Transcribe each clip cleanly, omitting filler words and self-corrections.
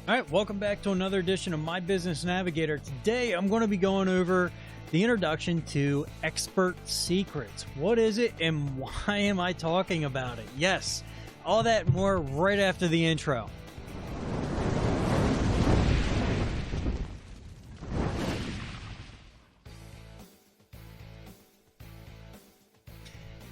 All right, welcome back to another edition of My Business Navigator. Today, I'm going to be going over the introduction to Expert Secrets. What is it and why am I talking about it? Yes, all that and more right after the intro.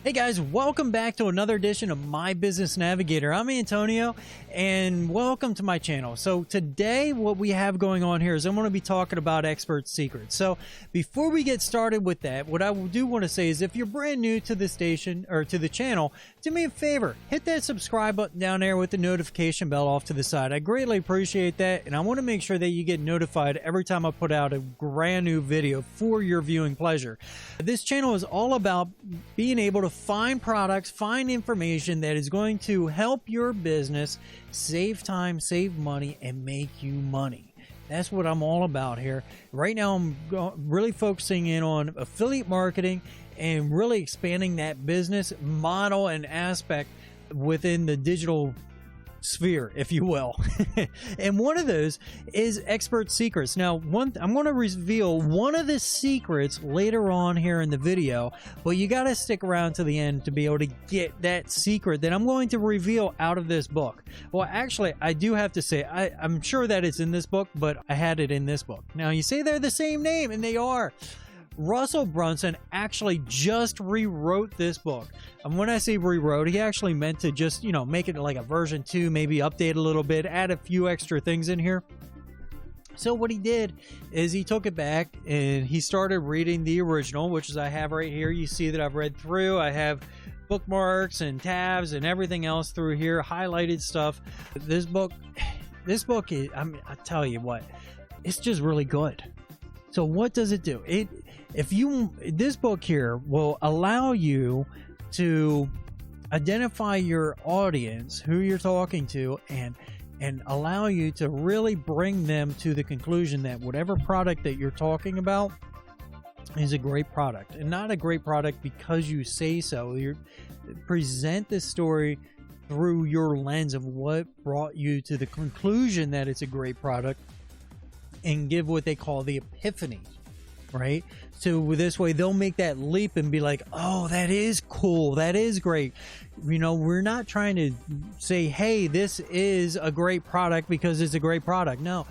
Hey guys, welcome back to another edition of My Business Navigator. I'm Antonio and welcome to my channel. So today what we have going on here is I'm going to be talking about Expert Secrets. So before we get started with that, what I do want to say is if you're brand new to the station or to the channel, do me a favor, hit that subscribe button down there with the notification bell off to the side. I greatly appreciate that, and I want to make sure that you get notified every time I put out a brand new video for your viewing pleasure. This channel is all about being able to find products, find information that is going to help your business save time, save money, and make you money. That's what I'm all about here. Right now, I'm really focusing in on affiliate marketing and really expanding that business model and aspect within the digital sphere, if you will. And one of those is Expert Secrets. Now, I'm going to reveal one of the secrets later on here in the video, but you got to stick around to the end to be able to get that secret that I'm going to reveal out of this book. Well, actually, I do have to say, I'm sure that it's in this book, but I had it in this book. Now, you say they're the same name, and they are. Russell Brunson actually just rewrote this book. And when I say rewrote, he actually meant to just, make it like a version 2, maybe update a little bit, add a few extra things in here. So what he did is he took it back and he started reading the original, which is I have right here. You see that I've read through. I have bookmarks and tabs and everything else through here, highlighted stuff. This book is, I tell you what, it's just really good. So what does it do? This book here will allow you to identify your audience, who you're talking to, and allow you to really bring them to the conclusion that whatever product that you're talking about is a great product, and not a great product because you say so. You present the story through your lens of what brought you to the conclusion that it's a great product, and give what they call the epiphany, right? So this way they'll make that leap and be like, oh, that is cool, that is great. We're not trying to say, hey, this is a great product because it's a great product. No,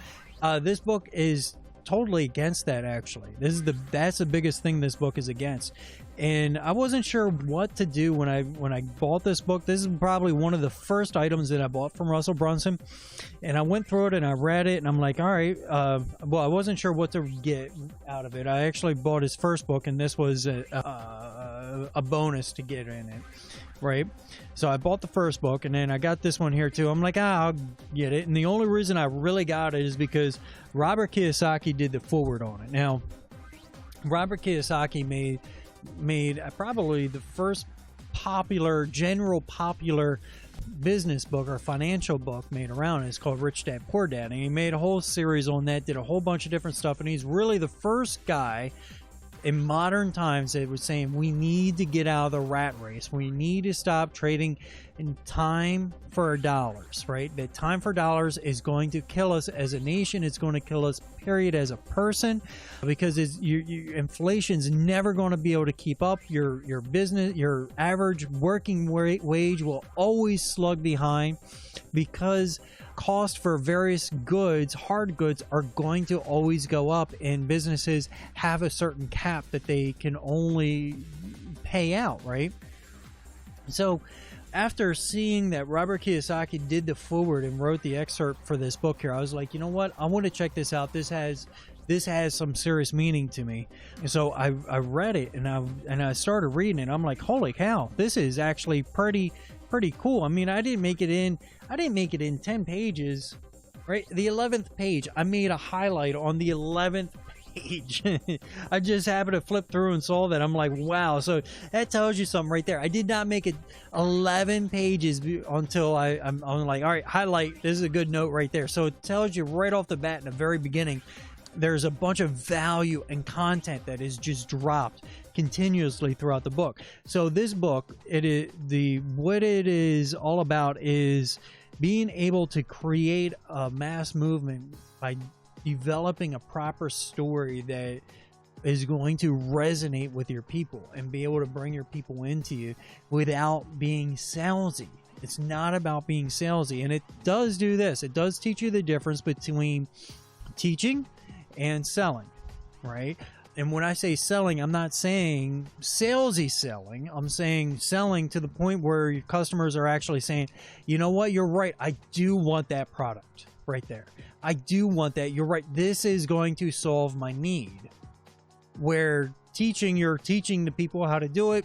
this book is totally against that. Actually, that's the biggest thing this book is against. And I wasn't sure what to do when I bought this book. This is probably one of the first items that I bought from Russell Brunson, and I went through it and I read it and I'm like, all right, well, I wasn't sure what to get out of it. I actually bought his first book, and this was a bonus to get in it, right? So I bought the first book, and then I got this one here too. I'm like, I'll get it. And the only reason I really got it is because Robert Kiyosaki did the foreword on it. Now, Robert Kiyosaki made probably the first general popular business book or financial book made around. It's called Rich Dad Poor Dad, and he made a whole series on that, did a whole bunch of different stuff, and he's really the first guy in modern times that was saying we need to get out of the rat race. We need to stop trading in time for dollars, right? That time for dollars is going to kill us as a nation. It's going to kill us, period, as a person, because inflation's never going to be able to keep up. Your business, your average working wage will always slug behind, because cost for various goods, hard goods, are going to always go up, and businesses have a certain cap that they can only pay out, right? So after seeing that Robert Kiyosaki did the foreword and wrote the excerpt for this book here, I was like, you know what? I want to check this out. This has some serious meaning to me. And so I read it and I started reading it. I'm like, holy cow, this is actually pretty cool. I mean, I didn't make it in 10 pages, right? The 11th page, I made a highlight on the 11th page. I just happened to flip through and saw that. I'm like, wow. So that tells you something right there. I did not make it 11 pages until I'm like, all right, highlight. This is a good note right there. So it tells you right off the bat in the very beginning, there's a bunch of value and content that is just dropped continuously throughout the book. So this book, what it is all about is being able to create a mass movement by developing a proper story that is going to resonate with your people and be able to bring your people into you without being salesy. It's not about being salesy. And it does do this. It does teach you the difference between teaching and selling, right? And when I say selling, I'm not saying salesy selling. I'm saying selling to the point where your customers are actually saying, you know what, you're right. I do want that product right there. I do want that. You're right. This is going to solve my need. Where teaching, you're teaching the people how to do it.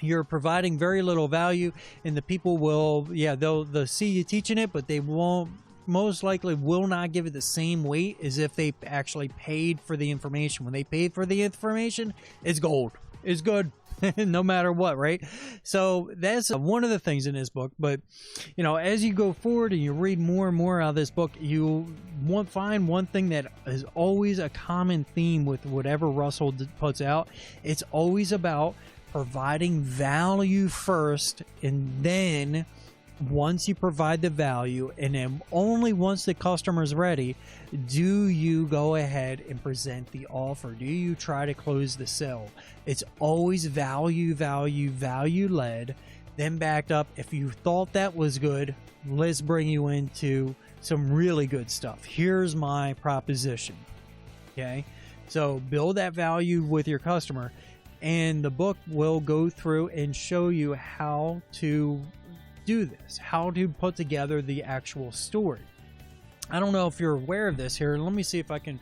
You're providing very little value, and the people will, yeah, they'll see you teaching it, but they won't, most likely will not give it the same weight as if they actually paid for the information. When they paid for the information, it's gold. It's good. No matter what, right? So that's one of the things in this book. But, you know, as you go forward and you read more and more out of this book, you won't find one thing that is always a common theme with whatever Russell puts out. It's always about providing value first, and then once you provide the value, and then only once the customer's ready, do you go ahead and present the offer? Do you try to close the sale? It's always value, value, value led, then backed up. If you thought that was good, let's bring you into some really good stuff. Here's my proposition. Okay, so build that value with your customer, and the book will go through and show you how to do this, how to put together the actual story. I don't know if you're aware of this here. Let me see if I can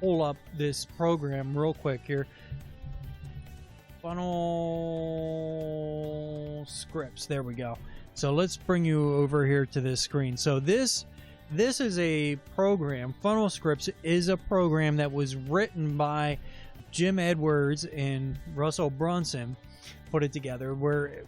pull up this program real quick here. Funnel scripts. There we go. So let's bring you over here to this screen. So this is a program. Funnel scripts is a program that was written by Jim Edwards and Russell Brunson. Put it together where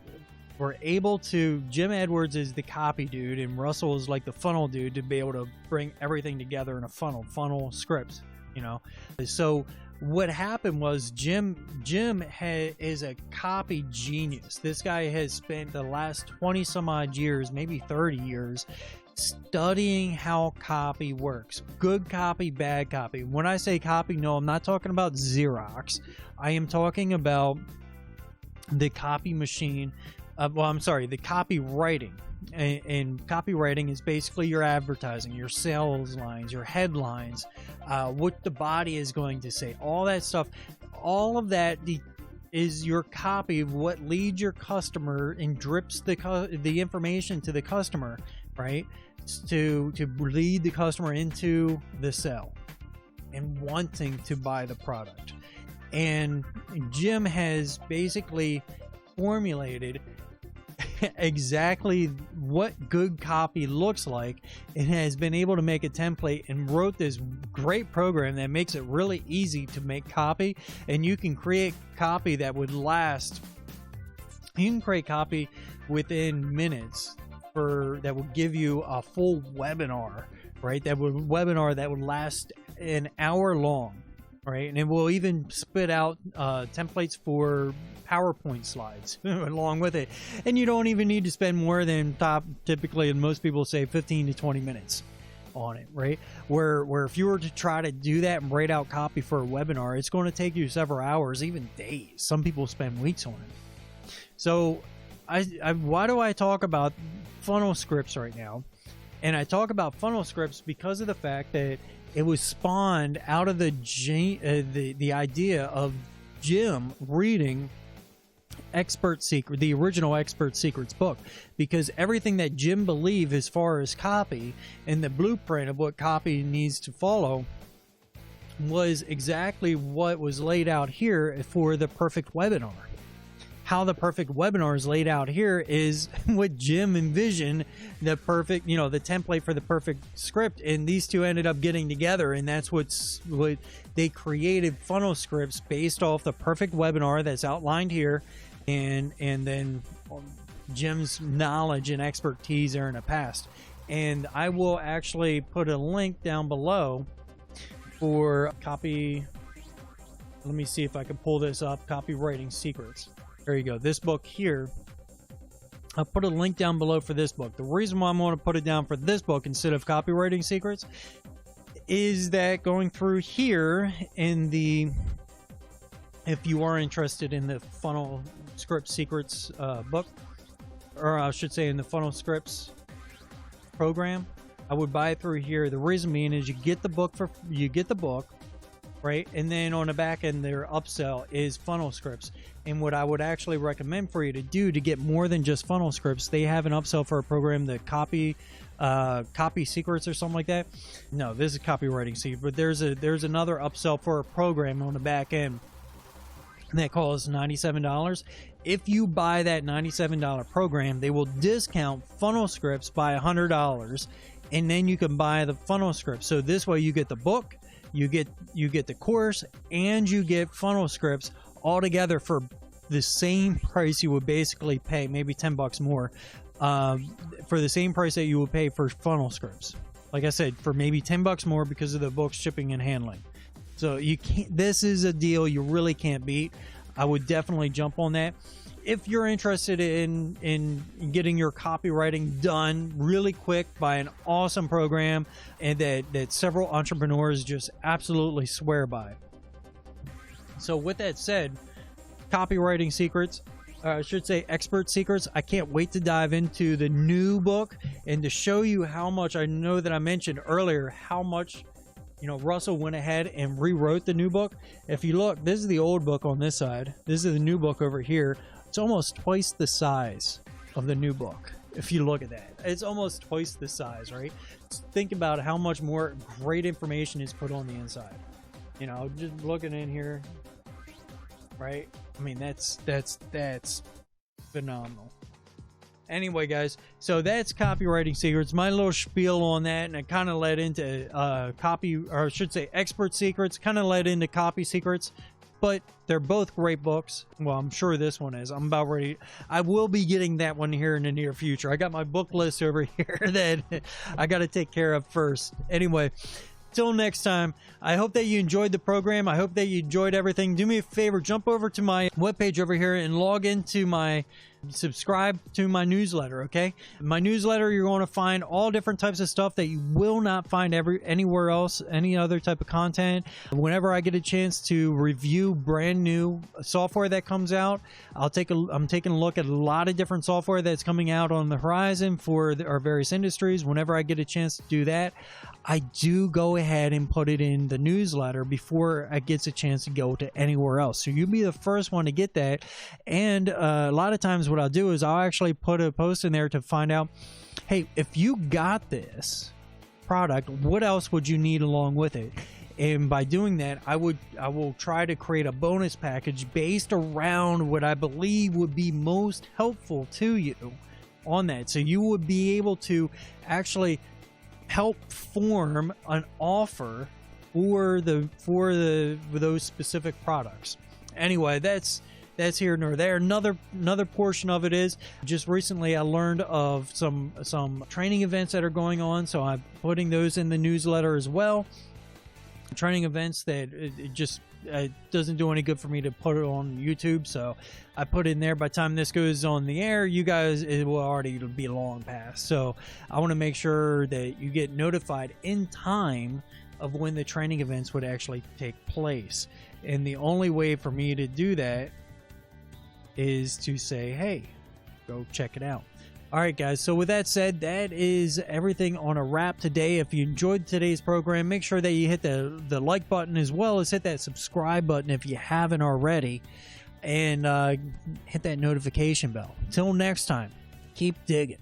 we're able to, Jim Edwards is the copy dude and Russell is like the funnel dude, to be able to bring everything together in a funnel scripts, you know. So what happened was Jim is a copy genius. This guy has spent the last 20 some odd years, maybe 30 years, studying how copy works. Good copy, bad copy. When I say copy, no, I'm not talking about Xerox. I am talking about the copy machine. The copywriting. And copywriting is basically your advertising, your sales lines, your headlines, what the body is going to say, all that stuff. All of that is your copy of what leads your customer and drips the information to the customer, right? To lead the customer into the sale and wanting to buy the product. And Jim has basically formulated exactly what good copy looks like, and has been able to make a template and wrote this great program that makes it really easy to make copy. And you can create copy that would last, you can create copy within minutes that will give you a full webinar, right? That would last an hour long, right? And it will even spit out templates for PowerPoint slides along with it. And you don't even need to spend more than typically, and most people say 15 to 20 minutes on it, right? Where if you were to try to do that and write out copy for a webinar, it's going to take you several hours, even days. Some people spend weeks on it. So why do I talk about funnel scripts right now? And I talk about funnel scripts because of the fact that it was spawned out of the idea of Jim reading the original Expert Secrets book, because everything that Jim believed as far as copy and the blueprint of what copy needs to follow was exactly what was laid out here for the perfect webinar. How the perfect webinar is laid out here is what Jim envisioned, the perfect, the template for the perfect script, and these two ended up getting together, and that's what they created funnel scripts based off the perfect webinar that's outlined here, and then Jim's knowledge and expertise there in the past. And I will actually put a link down below for copy. Let me see if I can pull this up. Copywriting Secrets. There you go. This book here I'll put a link down below for this book. The reason why I'm going to put it down for this book instead of Copywriting Secrets is that going through here in the, if you are interested in the Funnel Script Secrets book, or I should say in the Funnel Scripts program, I would buy it through here. The reason being is you get the book, right? And then on the back end, their upsell is Funnel Scripts. And what I would actually recommend for you to do to get more than just Funnel Scripts, they have an upsell for a program, the Copy Secrets or something like that. No, this is Copywriting Secrets, but there's another upsell for a program on the back end that costs $97. If you buy that $97 program, they will discount Funnel Scripts by $100, and then you can buy the Funnel Scripts. So this way you get the book, you get the course, and you get Funnel Scripts all together for the same price you would basically pay, maybe 10 bucks more, for the same price that you would pay for Funnel Scripts. Like I said, for maybe 10 bucks more because of the book shipping and handling. So you can't, this is a deal you really can't beat. I would definitely jump on that. If you're interested in getting your copywriting done really quick by an awesome program and that several entrepreneurs just absolutely swear by. So with that said, Copywriting Secrets, I should say Expert Secrets, I can't wait to dive into the new book and to show you how much, I know that I mentioned earlier how much, you know, Russell went ahead and rewrote the new book. If you look, this is the old book on this side. This is the new book over here. It's almost twice the size of the new book. If you look at that, it's almost twice the size, right? Think about how much more great information is put on the inside. You know, just looking in here, right? I mean, that's phenomenal. Anyway, guys, so that's Copywriting Secrets, my little spiel on that, and it kind of led into Expert Secrets, kind of led into Copy Secrets, but they're both great books. Well, I'm sure this one is. I'm about ready. I will be getting that one here in the near future. I got my book list over here that I got to take care of first. Anyway, till next time, I hope that you enjoyed the program. I hope that you enjoyed everything. Do me a favor, jump over to my webpage over here and log into subscribe to my newsletter, okay? My newsletter, you're going to find all different types of stuff that you will not find anywhere else, any other type of content. Whenever I get a chance to review brand new software that comes out, I'm taking a look at a lot of different software that's coming out on the horizon for our various industries. Whenever I get a chance to do that, I do go ahead and put it in the newsletter before it gets a chance to go to anywhere else. So you'll be the first one to get that. And a lot of times what I'll do is I'll actually put a post in there to find out, hey, if you got this product, what else would you need along with it? And by doing that, I will try to create a bonus package based around what I believe would be most helpful to you on that. So you would be able to actually help form an offer for those specific products. Anyway, that's here nor there. Another portion of it is just recently I learned of some training events that are going on, so I'm putting those in the newsletter as well. Training events that it just doesn't do any good for me to put it on YouTube, so I put it in there. By the time this goes on the air, you guys, it will already be long past. So I want to make sure that you get notified in time of when the training events would actually take place. And the only way for me to do that is to say, hey, go check it out. All right, guys. So with that said, that is everything on a wrap today. If you enjoyed today's program, make sure that you hit the like button as well as hit that subscribe button if you haven't already, and hit that notification bell. Till next time, keep digging.